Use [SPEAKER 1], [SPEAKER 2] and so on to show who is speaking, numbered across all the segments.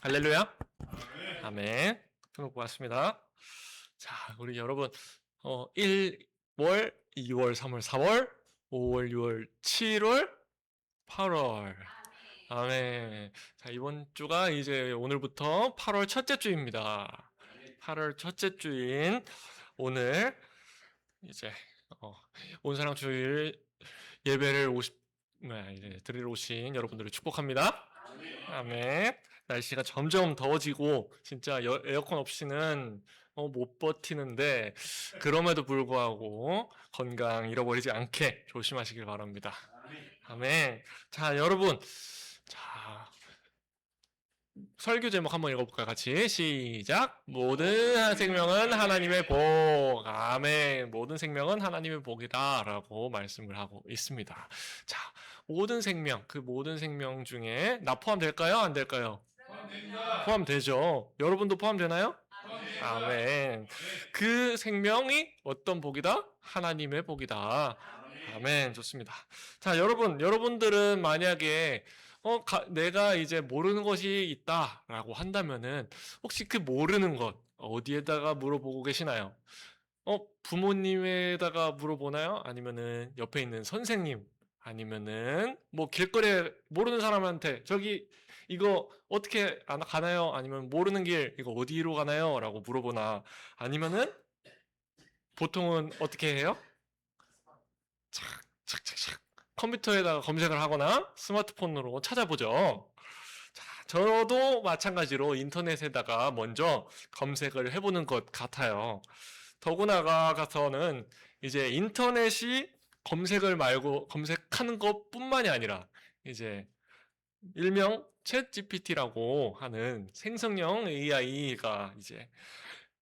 [SPEAKER 1] 할렐루야. 아멘. 등록 고맙습니다. 자, 우리 여러분 1월, 2월, 3월, 4월, 5월, 6월, 7월, 8월. 아멘. 자, 이번 주가 이제 오늘부터 8월 첫째 주입니다. 8월 첫째 주인 오늘 이제 온사랑 주일 예배를 이제 드리러 오신 여러분들을 축복합니다. 아멘. 날씨가 점점 더워지고 진짜 에어컨 없이는 못 버티는데 그럼에도 불구하고 건강 잃어버리지 않게 조심하시길 바랍니다. 아멘. 자, 여러분. 자, 설교 제목 한번 읽어볼까요? 같이 시작. 모든 생명은 하나님의 복. 아멘. 모든 생명은 하나님의 복이다 라고 말씀을 하고 있습니다. 자, 모든 생명, 그 모든 생명 중에 나 포함될까요? 안 될까요? 포함되죠. 여러분도 포함되나요? 아멘. 그 생명이 어떤 복이다? 하나님의 복이다. 아멘. 좋습니다. 자, 여러분들은 만약에 내가 이제 모르는 것이 있다라고 한다면은 혹시 그 모르는 것 어디에다가 물어보고 계시나요? 부모님에다가 물어보나요? 아니면은 옆에 있는 선생님, 아니면은 뭐 길거리에 모르는 사람한테 저기 이거 어떻게 가나요? 아니면 모르는 길 이거 어디로 가나요? 라고 물어보나? 아니면은 보통은 어떻게 해요? 착착착착 컴퓨터에다가 검색을 하거나 스마트폰으로 찾아보죠. 자, 저도 마찬가지로 인터넷에다가 먼저 검색을 해보는 것 같아요. 더구나가서는 이제 인터넷이 검색하는 것뿐만이 아니라 이제 일명 챗 GPT라고 하는 생성형 AI가 이제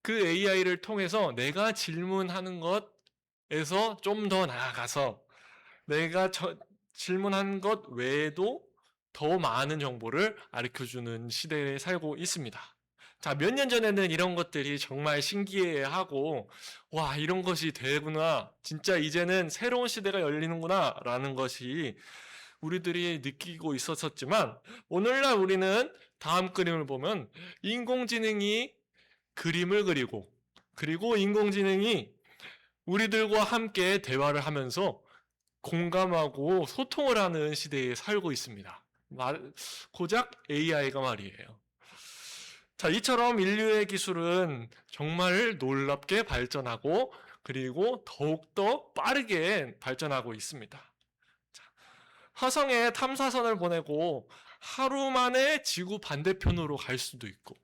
[SPEAKER 1] 그 AI를 통해서 내가 질문하는 것에서 좀 더 나아가서 내가 질문한 것 외에도 더 많은 정보를 가르쳐주는 시대에 살고 있습니다. 자, 몇 년 전에는 이런 것들이 정말 신기해하고 와, 이런 것이 되구나. 진짜 이제는 새로운 시대가 열리는구나 라는 것이 우리들이 느끼고 있었지만 오늘날 우리는 다음 그림을 보면 인공지능이 그림을 그리고 인공지능이 우리들과 함께 대화를 하면서 공감하고 소통을 하는 시대에 살고 있습니다. 고작 AI가 말이에요. 자, 이처럼 인류의 기술은 정말 놀랍게 발전하고 그리고 더욱더 빠르게 발전하고 있습니다. 자, 화성에 탐사선을 보내고 하루 만에 지구 반대편으로 갈 수도 있고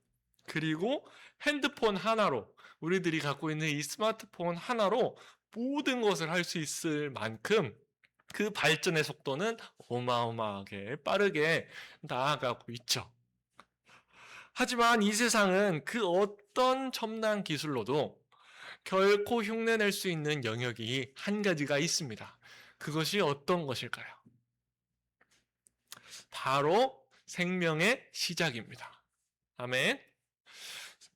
[SPEAKER 1] 그리고 핸드폰 하나로 우리들이 갖고 있는 이 스마트폰 하나로 모든 것을 할 수 있을 만큼 그 발전의 속도는 어마어마하게 빠르게 나아가고 있죠. 하지만 이 세상은 그 어떤 첨단 기술로도 결코 흉내낼 수 있는 영역이 한 가지가 있습니다. 그것이 어떤 것일까요? 바로 생명의 시작입니다. 아멘.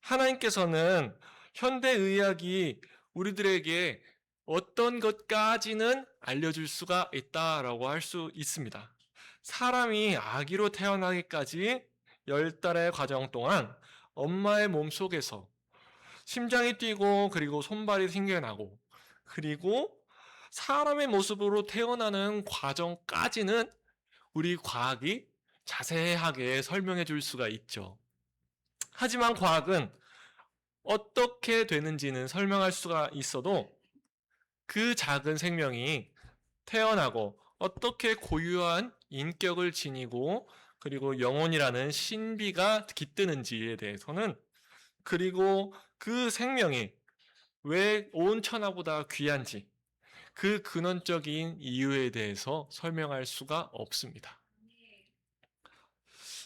[SPEAKER 1] 하나님께서는 현대의학이 우리들에게 어떤 것까지는 알려줄 수가 있다라고 할 수 있습니다. 사람이 아기로 태어나기까지 10달의 과정 동안 엄마의 몸속에서 심장이 뛰고 그리고 손발이 생겨나고 그리고 사람의 모습으로 태어나는 과정까지는 우리 과학이 자세하게 설명해 줄 수가 있죠. 하지만 과학은 어떻게 되는지는 설명할 수가 있어도 그 작은 생명이 태어나고 어떻게 고유한 인격을 지니고 그리고 영혼이라는 신비가 깃드는지에 대해서는 그리고 그 생명이 왜 온 천하보다 귀한지 그 근원적인 이유에 대해서 설명할 수가 없습니다.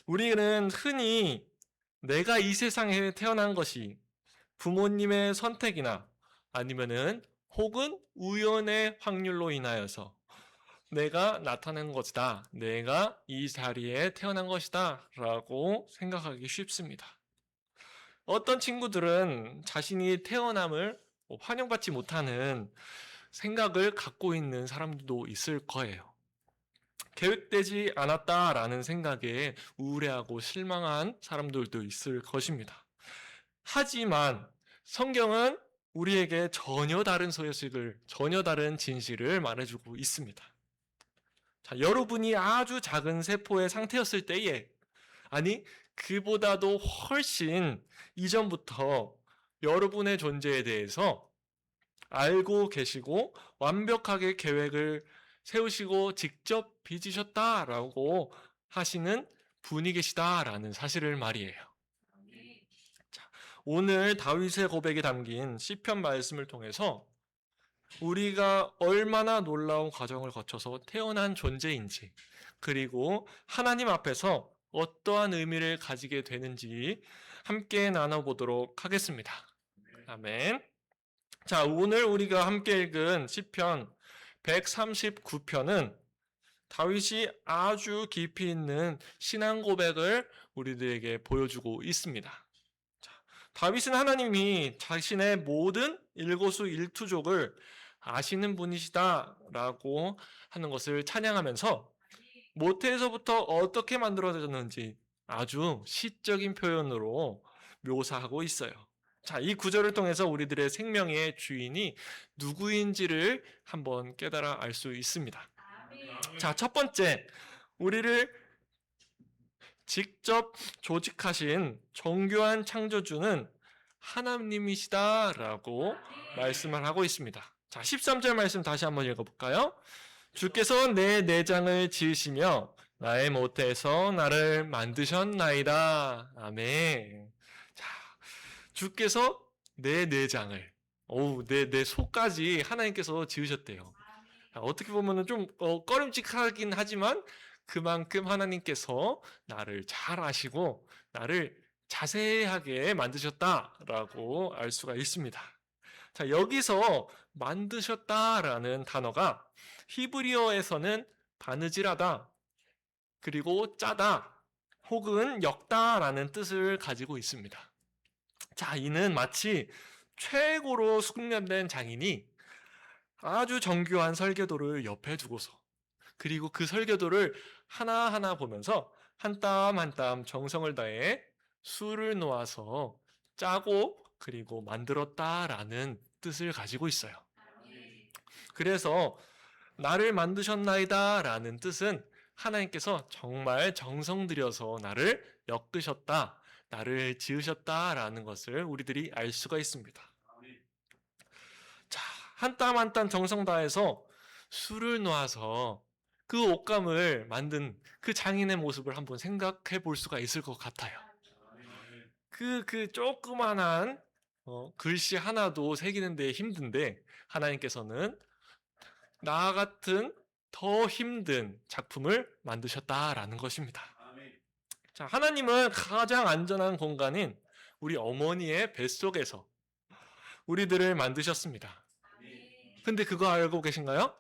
[SPEAKER 1] 우리는 흔히 내가 이 세상에 태어난 것이 부모님의 선택이나 아니면은 혹은 우연의 확률로 인하여서 내가 나타난 것이다. 내가 이 자리에 태어난 것이다. 라고 생각하기 쉽습니다. 어떤 친구들은 자신이 태어남을 환영받지 못하는 생각을 갖고 있는 사람들도 있을 거예요. 계획되지 않았다라는 생각에 우울해하고 실망한 사람들도 있을 것입니다. 하지만 성경은 우리에게 전혀 다른 소식을, 전혀 다른 진실을 말해주고 있습니다. 자, 여러분이 아주 작은 세포의 상태였을 때에, 아니, 그보다도 훨씬 이전부터 여러분의 존재에 대해서 알고 계시고 완벽하게 계획을 세우시고 직접 빚으셨다라고 하시는 분이 계시다라는 사실을 말이에요. 자, 오늘 다윗의 고백이 담긴 시편 말씀을 통해서 우리가 얼마나 놀라운 과정을 거쳐서 태어난 존재인지, 그리고 하나님 앞에서 어떠한 의미를 가지게 되는지 함께 나눠보도록 하겠습니다. 아멘. 자, 오늘 우리가 함께 읽은 시편 139편은 다윗이 아주 깊이 있는 신앙 고백을 우리들에게 보여주고 있습니다. 자, 다윗은 하나님이 자신의 모든 일거수일투족을 아시는 분이시다라고 하는 것을 찬양하면서 모태에서부터 어떻게 만들어졌는지 아주 시적인 표현으로 묘사하고 있어요. 자, 이 구절을 통해서 우리들의 생명의 주인이 누구인지를 한번 깨달아 알 수 있습니다. 자, 첫 번째, 우리를 직접 조직하신 정교한 창조주는 하나님이시다라고 말씀을 하고 있습니다. 자, 13절 말씀 다시 한번 읽어볼까요? 주께서 내 내장을 지으시며 나의 모태에서 나를 만드셨나이다. 아멘. 자, 주께서 내 내장을, 내 속까지 하나님께서 지으셨대요. 자, 어떻게 보면 좀 꺼림칙하긴 하지만 그만큼 하나님께서 나를 잘 아시고 나를 자세하게 만드셨다라고 알 수가 있습니다. 자, 여기서 만드셨다라는 단어가 히브리어에서는 바느질하다, 그리고 짜다, 혹은 엮다라는 뜻을 가지고 있습니다. 자, 이는 마치 최고로 숙련된 장인이 아주 정교한 설계도를 옆에 두고서, 그리고 그 설계도를 하나하나 보면서 한 땀 한 땀 정성을 다해 수를 놓아서 짜고 그리고 만들었다라는 뜻을 가지고 있어요. 그래서 나를 만드셨나이다 라는 뜻은 하나님께서 정말 정성 들여서 나를 엮으셨다, 나를 지으셨다 라는 것을 우리들이 알 수가 있습니다. 자, 한 땀 한 땀 정성 다해서 수를 놓아서 그 옷감을 만든 그 장인의 모습을 한번 생각해 볼 수가 있을 것 같아요. 그 조그만한 글씨 하나도 새기는데 힘든데 하나님께서는 나 같은 더 힘든 작품을 만드셨다라는 것입니다. 자, 하나님은 가장 안전한 공간인 우리 어머니의 뱃속에서 우리들을 만드셨습니다. 근데 그거 알고 계신가요?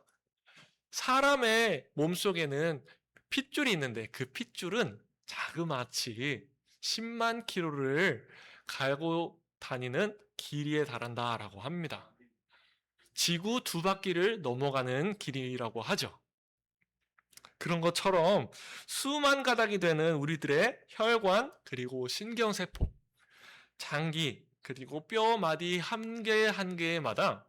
[SPEAKER 1] 사람의 몸속에는 핏줄이 있는데 그 핏줄은 자그마치 10만 킬로를 갈고 다니는 길이에 달한다라고 합니다. 지구 2바퀴를 넘어가는 길이라고 하죠. 그런 것처럼 수만 가닥이 되는 우리들의 혈관, 그리고 신경세포, 장기, 그리고 뼈, 마디 한 개 한 개마다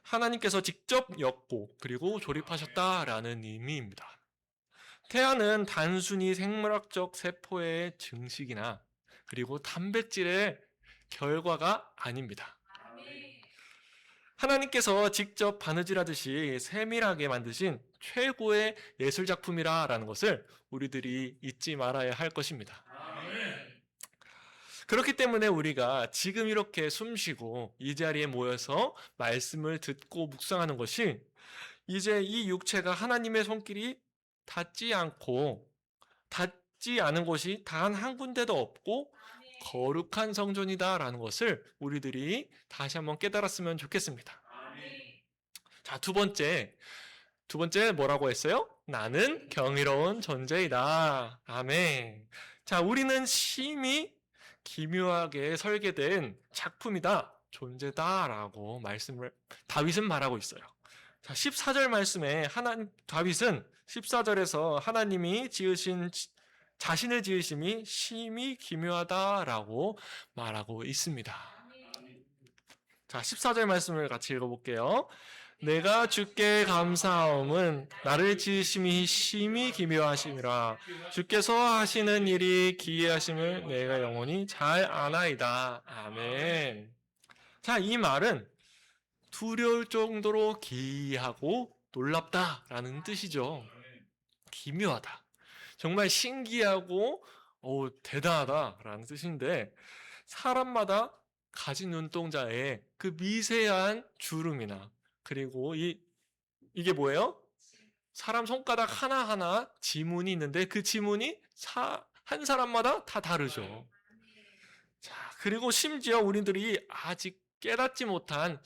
[SPEAKER 1] 하나님께서 직접 엮고 그리고 조립하셨다라는 의미입니다. 태아는 단순히 생물학적 세포의 증식이나 그리고 단백질의 결과가 아닙니다. 하나님께서 직접 바느질하듯이 세밀하게 만드신 최고의 예술작품이라는 것을 우리들이 잊지 말아야 할 것입니다. 그렇기 때문에 우리가 지금 이렇게 숨쉬고 이 자리에 모여서 말씀을 듣고 묵상하는 것이 이제 이 육체가 하나님의 손길이 닿지 않은 곳이 단 한 군데도 없고 거룩한 성전이다라는 것을 우리들이 다시 한번 깨달았으면 좋겠습니다. 자, 두 번째 뭐라고 했어요? 나는 경이로운 존재이다. 아멘. 자, 우리는 심히 기묘하게 설계된 작품이다, 존재다라고 다윗은 말하고 있어요. 자, 14절 말씀에 다윗은 14절에서 하나님이 자신을 지으심이 심히 기묘하다라고 말하고 있습니다. 자, 14절 말씀을 같이 읽어볼게요. 내가 주께 감사함은 나를 지으심이 심히 기묘하심이라. 주께서 하시는 일이 기이하심을 내가 영원히 잘 아나이다. 아멘. 자, 이 말은 두려울 정도로 기이하고 놀랍다라는 뜻이죠. 기묘하다. 정말 신기하고 대단하다라는 뜻인데, 사람마다 가진 눈동자에 그 미세한 주름이나, 그리고 이게 뭐예요? 사람 손가락 하나하나 지문이 있는데 그 지문이 한 사람마다 다 다르죠. 자, 그리고 심지어 우리들이 아직 깨닫지 못한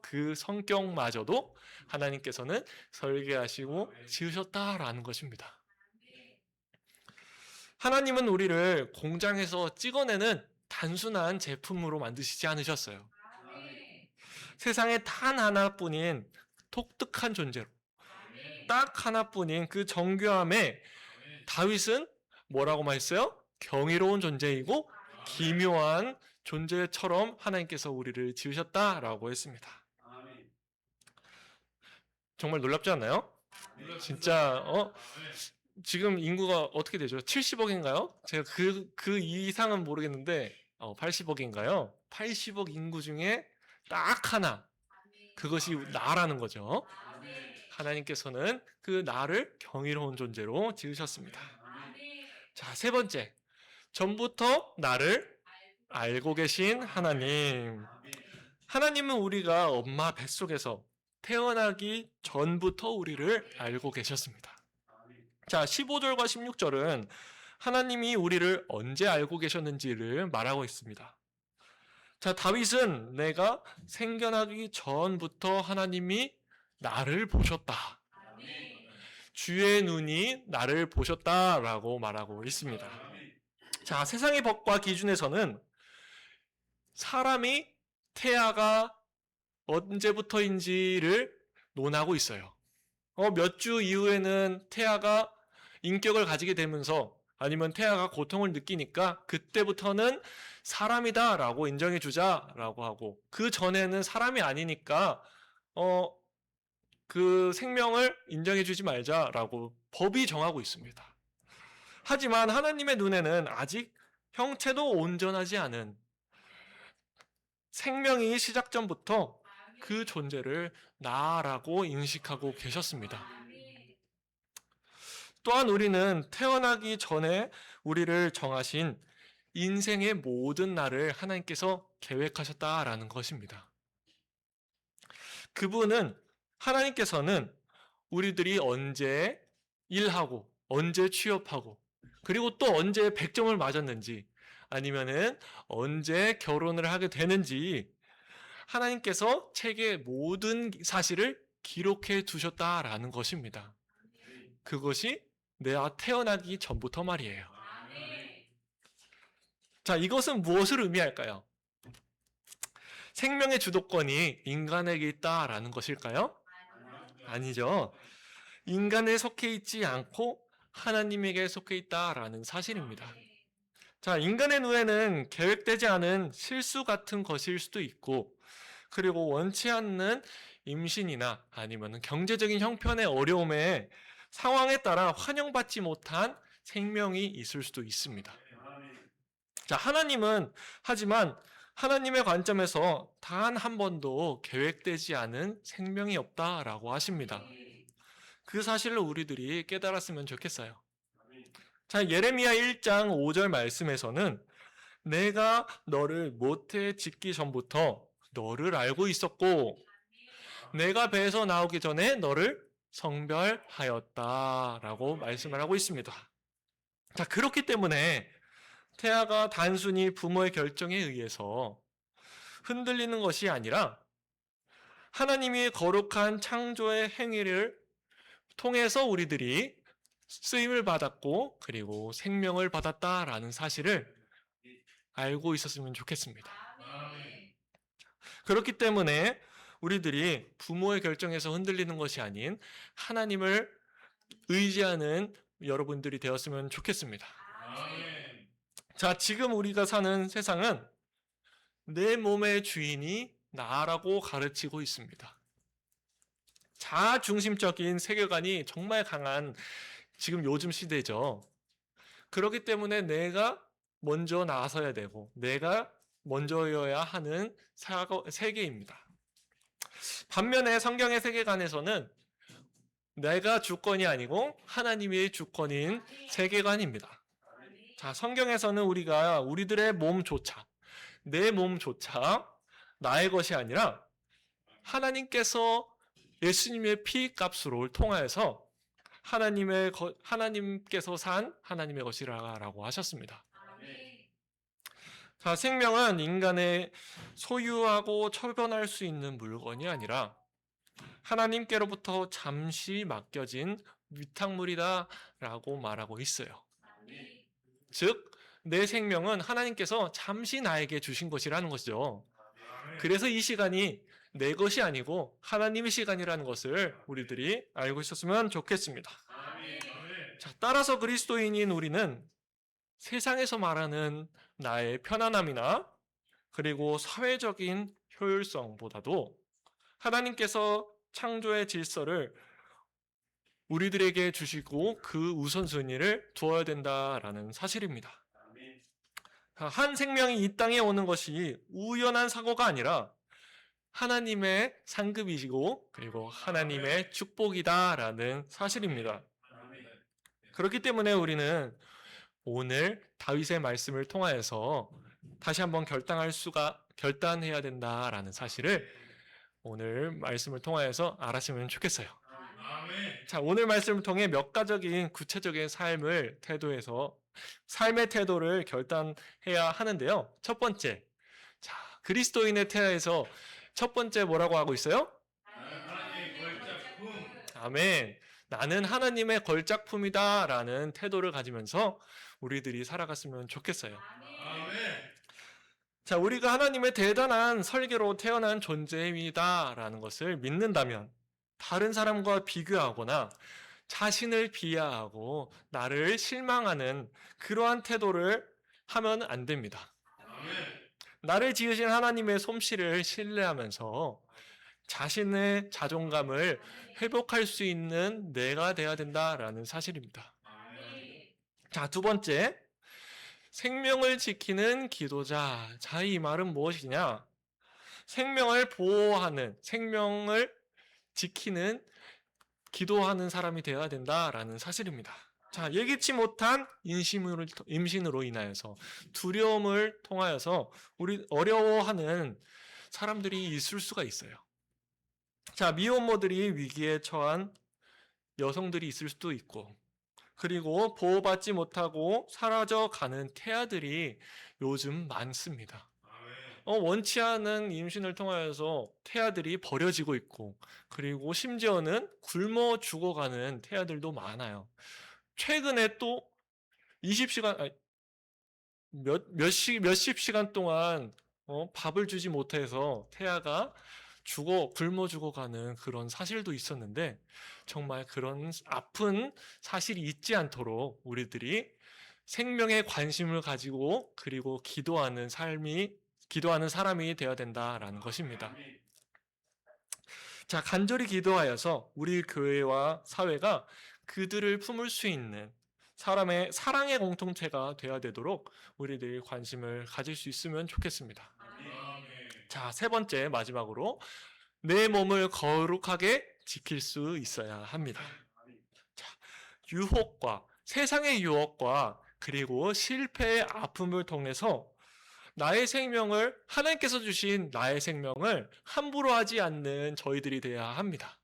[SPEAKER 1] 그 성격마저도 하나님께서는 설계하시고 지으셨다라는 것입니다. 하나님은 우리를 공장에서 찍어내는 단순한 제품으로 만드시지 않으셨어요. 세상에 단 하나뿐인 독특한 존재로, 딱 하나뿐인 그 정교함에 다윗은 뭐라고 말했어요? 경이로운 존재이고 기묘한 존재처럼 하나님께서 우리를 지으셨다라고 했습니다. 정말 놀랍지 않나요? 진짜 지금 인구가 어떻게 되죠? 70억인가요? 제가 그 이상은 모르겠는데 80억인가요? 80억 인구 중에 딱 하나, 그것이 나라는 거죠. 하나님께서는 그 나를 경이로운 존재로 지으셨습니다. 자, 세 번째, 전부터 나를 알고 계신 하나님. 하나님은 우리가 엄마 뱃속에서 태어나기 전부터 우리를 알고 계셨습니다. 자, 15절과 16절은 하나님이 우리를 언제 알고 계셨는지를 말하고 있습니다. 자, 다윗은 내가 생겨나기 전부터 하나님이 나를 보셨다. 주의 눈이 나를 보셨다라고 말하고 있습니다. 자, 세상의 법과 기준에서는 사람이 태아가 언제부터인지를 논하고 있어요. 몇 주 이후에는 태아가 인격을 가지게 되면서, 아니면 태아가 고통을 느끼니까 그때부터는 사람이다라고 인정해 주자라고 하고, 그 전에는 사람이 아니니까 그 생명을 인정해 주지 말자라고 법이 정하고 있습니다. 하지만 하나님의 눈에는 아직 형체도 온전하지 않은, 생명이 시작 전부터 그 존재를 나라고 인식하고 계셨습니다. 또한 우리는 태어나기 전에 우리를 정하신 인생의 모든 날을 하나님께서 계획하셨다라는 것입니다. 하나님께서는 우리들이 언제 일하고, 언제 취업하고, 그리고 또 언제 100점을 맞았는지, 아니면은 언제 결혼을 하게 되는지, 하나님께서 책의 모든 사실을 기록해 두셨다라는 것입니다. 그것이 내가 태어나기 전부터 말이에요. 자, 이것은 무엇을 의미할까요? 생명의 주도권이 인간에게 있다라는 것일까요? 아니죠. 인간에 속해 있지 않고 하나님에게 속해 있다라는 사실입니다. 자, 인간의 눈에는 계획되지 않은 실수 같은 것일 수도 있고, 그리고 원치 않는 임신이나 아니면 경제적인 형편의 어려움에 상황에 따라 환영받지 못한 생명이 있을 수도 있습니다. 자, 하지만 하나님의 관점에서 단 한 번도 계획되지 않은 생명이 없다라고 하십니다. 그 사실을 우리들이 깨달았으면 좋겠어요. 자, 예레미야 1장 5절 말씀에서는 내가 너를 모태에 짓기 전부터 너를 알고 있었고, 내가 배에서 나오기 전에 너를 성별하였다라고 말씀을 하고 있습니다. 자, 그렇기 때문에 태아가 단순히 부모의 결정에 의해서 흔들리는 것이 아니라 하나님이 거룩한 창조의 행위를 통해서 우리들이 쓰임을 받았고, 그리고 생명을 받았다라는 사실을 알고 있었으면 좋겠습니다. 그렇기 때문에 우리들이 부모의 결정에서 흔들리는 것이 아닌 하나님을 의지하는 여러분들이 되었으면 좋겠습니다. 자, 지금 우리가 사는 세상은 내 몸의 주인이 나라고 가르치고 있습니다. 자아중심적인 세계관이 정말 강한 지금 요즘 시대죠. 그렇기 때문에 내가 먼저 나서야 되고 내가 먼저여야 하는 세계입니다. 반면에 성경의 세계관에서는 내가 주권이 아니고 하나님이 주권인 세계관입니다. 자, 성경에서는 우리가 우리들의 몸조차, 내 몸조차 나의 것이 아니라 하나님께서 예수님의 피값으로 통하여서 하나님께서 산 하나님의 것이라고 하셨습니다. 자, 생명은 인간의 소유하고 처분할 수 있는 물건이 아니라 하나님께로부터 잠시 맡겨진 위탁물이다라고 말하고 있어요. 즉, 내 생명은 하나님께서 잠시 나에게 주신 것이라는 것이죠. 그래서 이 시간이 내 것이 아니고 하나님의 시간이라는 것을 우리들이 알고 있었으면 좋겠습니다. 자, 따라서 그리스도인인 우리는 세상에서 말하는 나의 편안함이나 그리고 사회적인 효율성보다도 하나님께서 창조의 질서를 우리들에게 주시고 그 우선순위를 두어야 된다라는 사실입니다. 한 생명이 이 땅에 오는 것이 우연한 사고가 아니라 하나님의 상급이시고 그리고 하나님의 축복이다라는 사실입니다. 그렇기 때문에 우리는 오늘 다윗의 말씀을 통하여서 다시 한번 결단해야 된다라는 사실을 오늘 말씀을 통하여서 알았으면 좋겠어요. 자, 오늘 말씀을 통해 몇 가적인 구체적인 삶의 태도를 결단해야 하는데요. 첫 번째, 자, 그리스도인의 태아에서 첫 번째 뭐라고 하고 있어요? 하나님의 걸작품. 아멘. 나는 하나님의 걸작품이다 라는 태도를 가지면서 우리들이 살아갔으면 좋겠어요. 아멘. 자, 우리가 하나님의 대단한 설계로 태어난 존재이다 라는 것을 믿는다면 다른 사람과 비교하거나 자신을 비하하고 나를 실망하는 그러한 태도를 하면 안 됩니다. 아멘. 나를 지으신 하나님의 솜씨를 신뢰하면서 자신의 자존감을 회복할 수 있는 내가 되어야 된다라는 사실입니다. 자, 두 번째, 생명을 지키는 기도자. 자, 이 말은 무엇이냐? 생명을 보호하는, 생명을 지키는 기도하는 사람이 되어야 된다라는 사실입니다. 자, 예기치 못한 임신으로 인하여서 두려움을 통하여서 우리 어려워하는 사람들이 있을 수가 있어요. 자, 미혼모들이 위기에 처한 여성들이 있을 수도 있고, 그리고 보호받지 못하고 사라져가는 태아들이 요즘 많습니다. 원치 않은 임신을 통하여서 태아들이 버려지고 있고, 그리고 심지어는 굶어 죽어가는 태아들도 많아요. 최근에 또 20시간, 몇십 시간 동안 밥을 주지 못해서 태아가 굶어 죽어가는 그런 사실도 있었는데, 정말 그런 아픈 사실이 있지 않도록 우리들이 생명에 관심을 가지고 그리고 기도하는 사람이 되어야 된다라는 것입니다. 자, 간절히 기도하여서 우리 교회와 사회가 그들을 품을 수 있는 사랑의 공동체가 되어야 되도록 우리들이 관심을 가질 수 있으면 좋겠습니다. 자, 세 번째, 마지막으로 내 몸을 거룩하게 지킬 수 있어야 합니다. 자, 세상의 유혹과 그리고 실패의 아픔을 통해서 하나님께서 주신 나의 생명을 함부로 하지 않는 저희들이 되어야 합니다.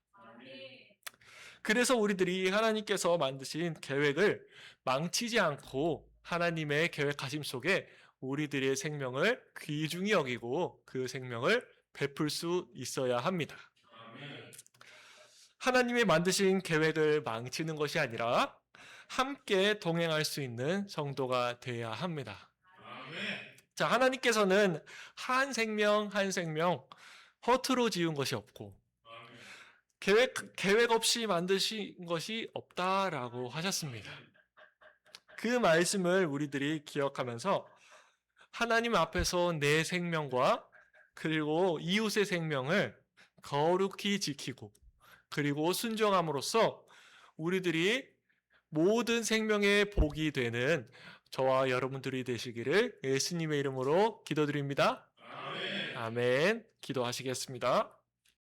[SPEAKER 1] 그래서 우리들이 하나님께서 만드신 계획을 망치지 않고 하나님의 계획하심 속에 우리들의 생명을 귀중히 여기고 그 생명을 베풀 수 있어야 합니다. 하나님이 만드신 계획을 망치는 것이 아니라 함께 동행할 수 있는 성도가 되어야 합니다. 자, 하나님께서는 한 생명 한 생명 허투루 지은 것이 없고 계획 없이 만드신 것이 없다라고 하셨습니다. 그 말씀을 우리들이 기억하면서 하나님 앞에서 내 생명과 그리고 이웃의 생명을 거룩히 지키고 그리고 순종함으로써 우리들이 모든 생명의 복이 되는 저와 여러분들이 되시기를 예수님의 이름으로 기도드립니다. 아멘. 기도하시겠습니다.